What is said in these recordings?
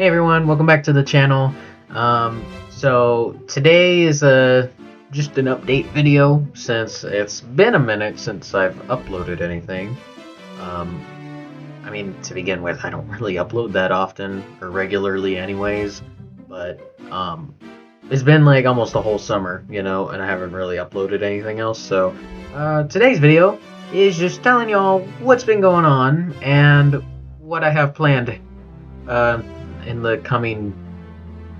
Hey everyone, welcome back to the channel. So today is just an update video since it's been a minute since I've uploaded anything. I mean, to begin with, I don't really upload that often or regularly anyways, but it's been like almost a whole summer, and I haven't really uploaded anything else. So today's video is just telling y'all what's been going on and what I have planned in the coming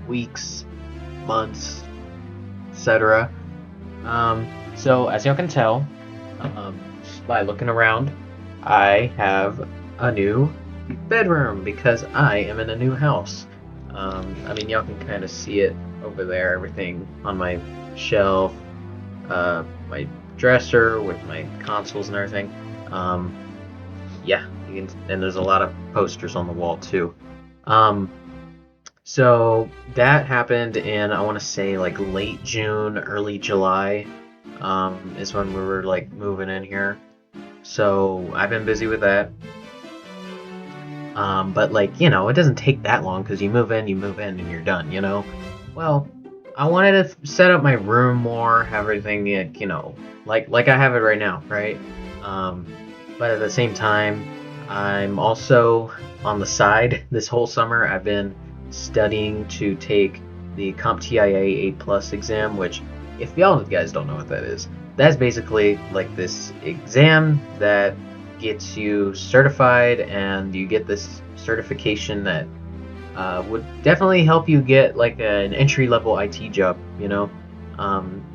weeks, months, etc. So as you can tell, just by looking around, I have a new bedroom because I am in a new house. I mean, y'all can kind of see it over there, everything on my shelf, my dresser with my consoles and everything. Yeah, and there's a lot of posters on the wall too. So that happened in, I want to say, like late June, early July, is when we were like moving in here. So I've been busy with that. But like, it doesn't take that long because you move in, and you're done, Well, I wanted to set up my room more, have everything, like I have it right now, right? But at the same time, I'm also on the side. This whole summer, I've been studying to take the CompTIA 8+ exam, which, if y'all guys don't know what that is, that's basically like this exam that gets you certified, and you get this certification that would definitely help you get like an entry-level IT job,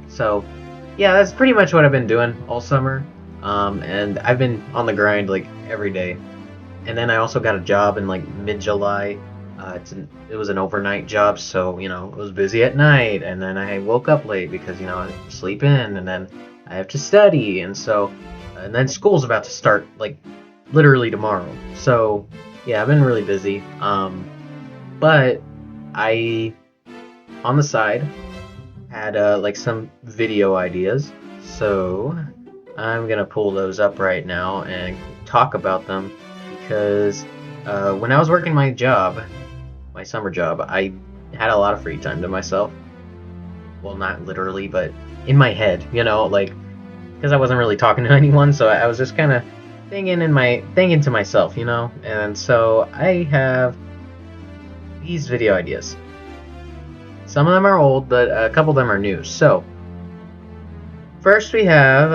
So yeah, that's pretty much what I've been doing all summer, and I've been on the grind like every day. And then I also got a job in like mid-July. It was an overnight job, so it was busy at night, and then I woke up late because I sleep in, and then I have to study, and then school's about to start like literally tomorrow. So yeah, I've been really busy. But I, on the side, had like some video ideas, so I'm gonna pull those up right now and talk about them because when I was working my summer job, I had a lot of free time to myself. Well, not literally, but in my head, like, because I wasn't really talking to anyone, so I was just kind of thinking to myself, And so I have these video ideas. Some of them are old, but a couple of them are new. So first we have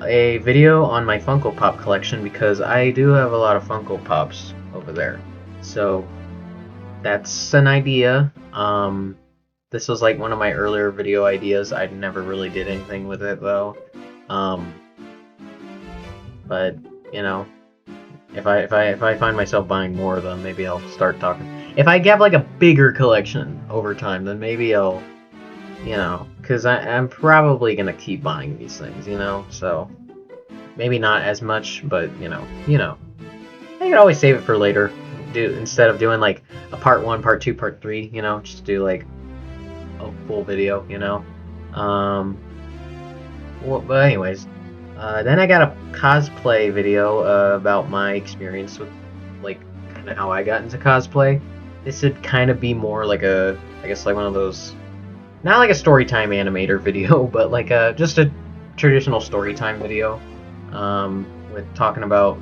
a video on my Funko Pop collection, because I do have a lot of Funko Pops over there. So that's an idea. This was like one of my earlier video ideas. I never really did anything with it though. But if I find myself buying more of them, maybe I'll start talking. If I get like a bigger collection over time, then maybe I'll, because I'm probably gonna keep buying these things, So maybe not as much, but I could always save it for later. Instead of doing like a part 1, part 2, part 3, just do like a full video, but anyways, then I got a cosplay video about my experience with like kind of how I got into cosplay. This would kind of be more like I guess like one of those, not like a storytime animator video, but like just a traditional storytime video, with talking about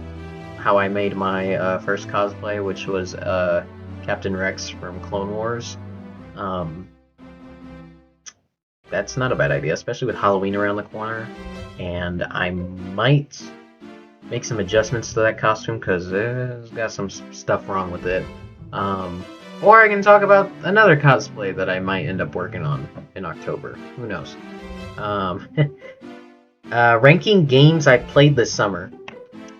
how I made my first cosplay, which was Captain Rex from Clone Wars. That's not a bad idea, especially with Halloween around the corner. And I might make some adjustments to that costume because it's got some stuff wrong with it. Or I can talk about another cosplay that I might end up working on in October. Who knows? Ranking games I played this summer.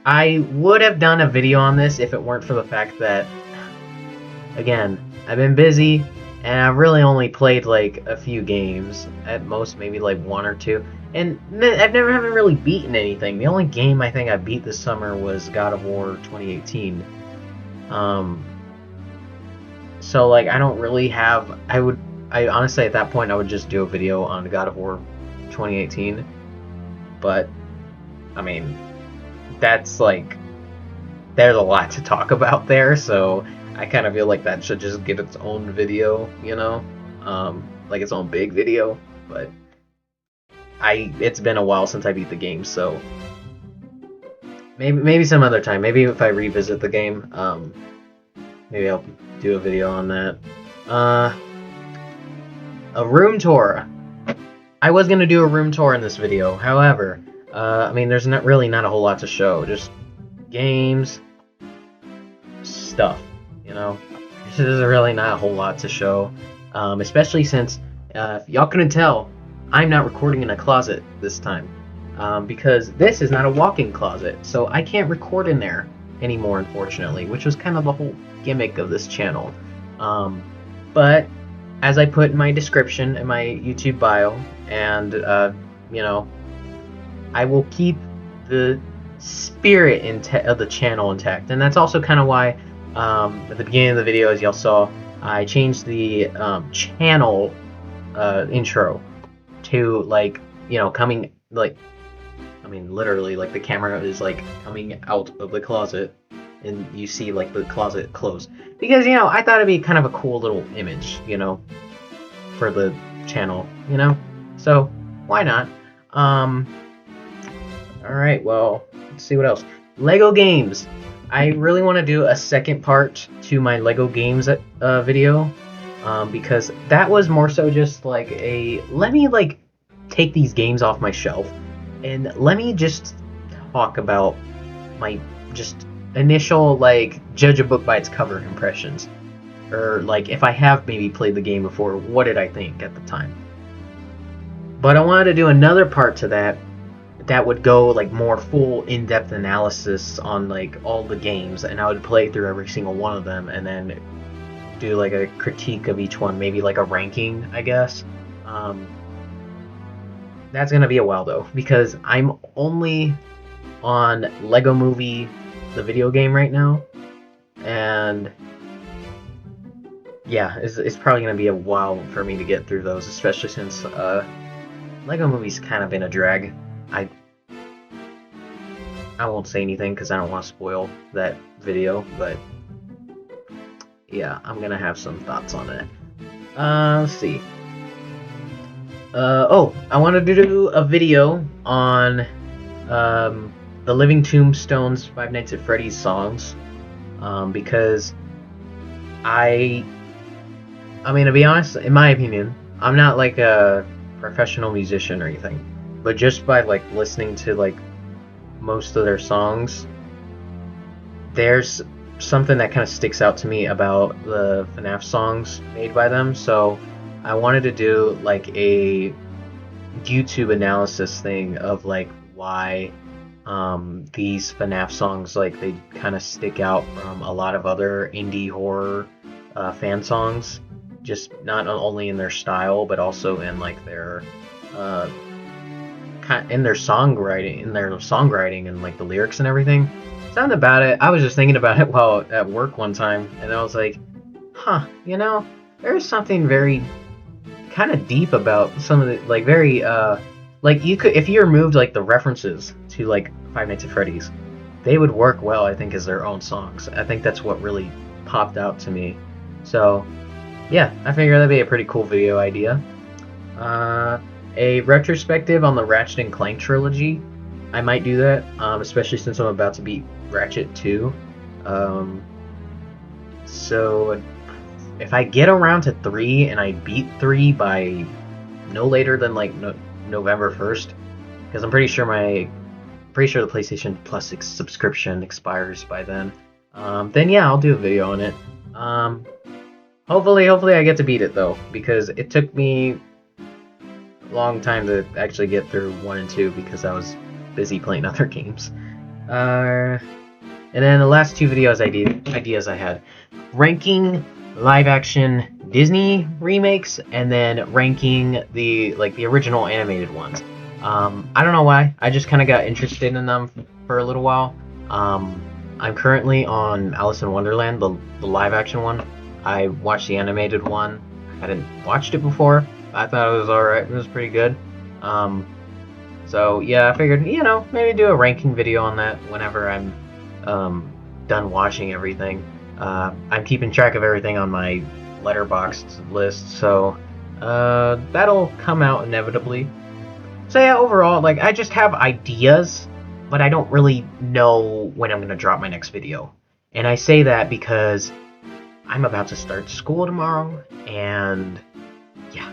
I would have done a video on this if it weren't for the fact that, again, I've been busy and I've really only played like a few games, at most maybe like 1 or 2, and haven't really beaten anything. The only game I think I beat this summer was God of War 2018. So like I don't really have, I honestly at that point I would just do a video on God of War 2018, but I mean, that's like, there's a lot to talk about there, so I kind of feel like that should just get its own video, you know, like its own big video. But it's been a while since I beat the game, so maybe some other time. Maybe if I revisit the game, maybe I'll do a video on that. A room tour. I was gonna do a room tour in this video. However, I mean, there's not a whole lot to show. Just games, stuff. You know, there's really not a whole lot to show. Especially since, if y'all couldn't tell, I'm not recording in a closet this time. Because this is not a walk-in closet, so I can't record in there anymore, unfortunately, which was kind of the whole gimmick of this channel. But as I put in my description in my YouTube bio, and you know, I will keep the spirit of the channel intact, and that's also kind of why at the beginning of the video, as y'all saw, I changed the channel intro to, like, you know, coming, like, I mean, literally, like, the camera is, like, coming out of the closet, and you see, like, the closet close. Because, you know, I thought it'd be kind of a cool little image, you know, for the channel, you know? So, why not? Alright, well, let's see what else. Lego games. I really want to do a second part to my Lego games video, because that was more so just, like, let me, like, take these games off my shelf, and let me just talk about my just initial, like, judge a book by its cover impressions. Or, like, if I have maybe played the game before, what did I think at the time? But I wanted to do another part to that would go, like, more full in-depth analysis on, like, all the games, and I would play through every single one of them, and then do, like, a critique of each one, maybe, like, a ranking, I guess. That's gonna be a while, though, because I'm only on Lego Movie, the video game, right now, and yeah, it's probably gonna be a while for me to get through those, especially since Lego Movie's kind of been a drag. I won't say anything because I don't want to spoil that video, but yeah, I'm gonna have some thoughts on it. Let's see. Oh, I wanted to do a video on the Living Tombstone's Five Nights at Freddy's songs, because I mean, to be honest, in my opinion, I'm not like a professional musician or anything, but just by, like, listening to, like, most of their songs, there's something that kind of sticks out to me about the FNAF songs made by them. So I wanted to do, like, a YouTube analysis thing of, like, why these FNAF songs, like, they kind of stick out from a lot of other indie horror fan songs, just not only in their style but also in, like, their songwriting and, like, the lyrics and everything. Something about it, I was just thinking about it while at work one time, and I was like, huh, you know, there's something very kind of deep about some of the, like, very like, you could, if you removed, like, the references to, like, Five Nights at Freddy's, they would work well, I think, as their own songs. I think that's what really popped out to me. So yeah, I figured that'd be a pretty cool video idea. A retrospective on the Ratchet and Clank trilogy. I might do that, especially since I'm about to beat Ratchet 2. So if I get around to 3 and I beat 3 by no later than, like, November 1st, because I'm pretty sure the PlayStation Plus subscription expires by then. Then yeah, I'll do a video on it. Hopefully I get to beat it, though, because it took me a long time to actually get through 1 and 2 because I was busy playing other games. And then the last two ideas I had, ranking live-action Disney remakes, and then ranking the original animated ones. I don't know why. I just kind of got interested in them for a little while. I'm currently on Alice in Wonderland, the live-action one. I watched the animated one. I hadn't watched it before. I thought it was alright. It was pretty good. So yeah, I figured, you know, maybe do a ranking video on that whenever I'm done watching everything. I'm keeping track of everything on my letterboxed list, so that'll come out inevitably. So yeah, overall, like I just have ideas, but I don't really know when I'm gonna drop my next video. And I say that because I'm about to start school tomorrow, and yeah,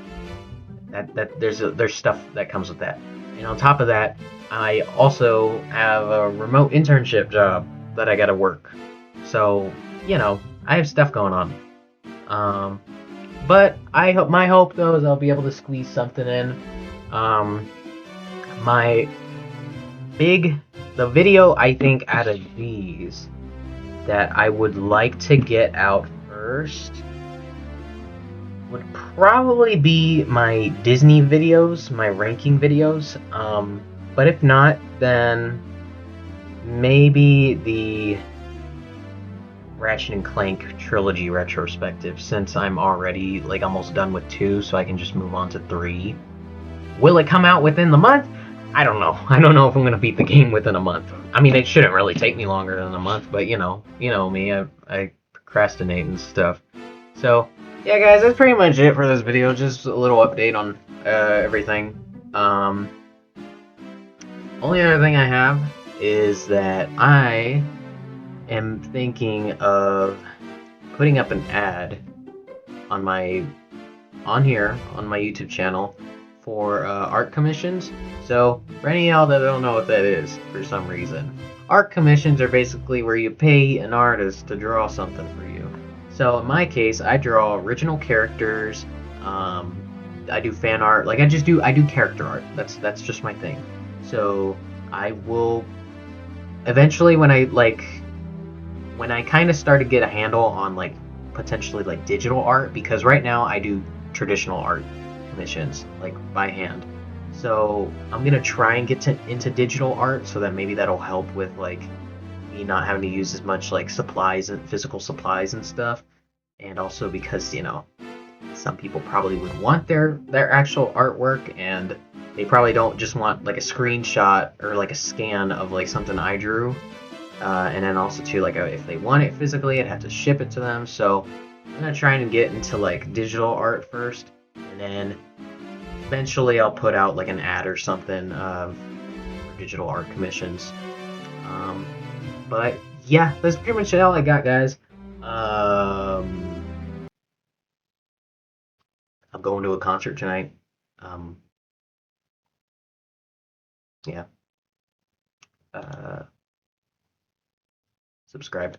there's stuff that comes with that. And on top of that, I also have a remote internship job that I gotta work. So, I have stuff going on. Um, but my hope though is I'll be able to squeeze something in. Um, my big the video I think out of these that I would like to get out first would probably be my Disney videos, my ranking videos. But if not, then maybe the Ratchet and Clank trilogy retrospective, since I'm already like almost done with 2, so I can just move on to 3. Will it come out within the month? I don't know. I don't know if I'm gonna beat the game within a month. I mean, it shouldn't really take me longer than a month, but you know me. I procrastinate and stuff. So yeah, guys, that's pretty much it for this video. Just a little update on everything. Um, Only other thing I have is that I am thinking of putting up an ad on here on my YouTube channel for art commissions. So for any of y'all that don't know what that is for some reason, art commissions are basically where you pay an artist to draw something for you. So in my case, I draw original characters. I do fan art. Like I do character art. That's just my thing. So I will eventually when I kind of start to get a handle on like potentially like digital art, because right now I do traditional art commissions like by hand. So I'm gonna try and get into digital art so that maybe that'll help with like me not having to use as much like supplies and physical supplies and stuff. And also because some people probably would want their actual artwork, and they probably don't just want like a screenshot or like a scan of like something I drew. And then also too, like if they want it physically, I'd have to ship it to them. So I'm gonna try and get into like digital art first, and then eventually I'll put out like an ad or something for digital art commissions. Um, but yeah, that's pretty much all I got, guys. I'm going to a concert tonight. Um, yeah. Uh, Subscribe.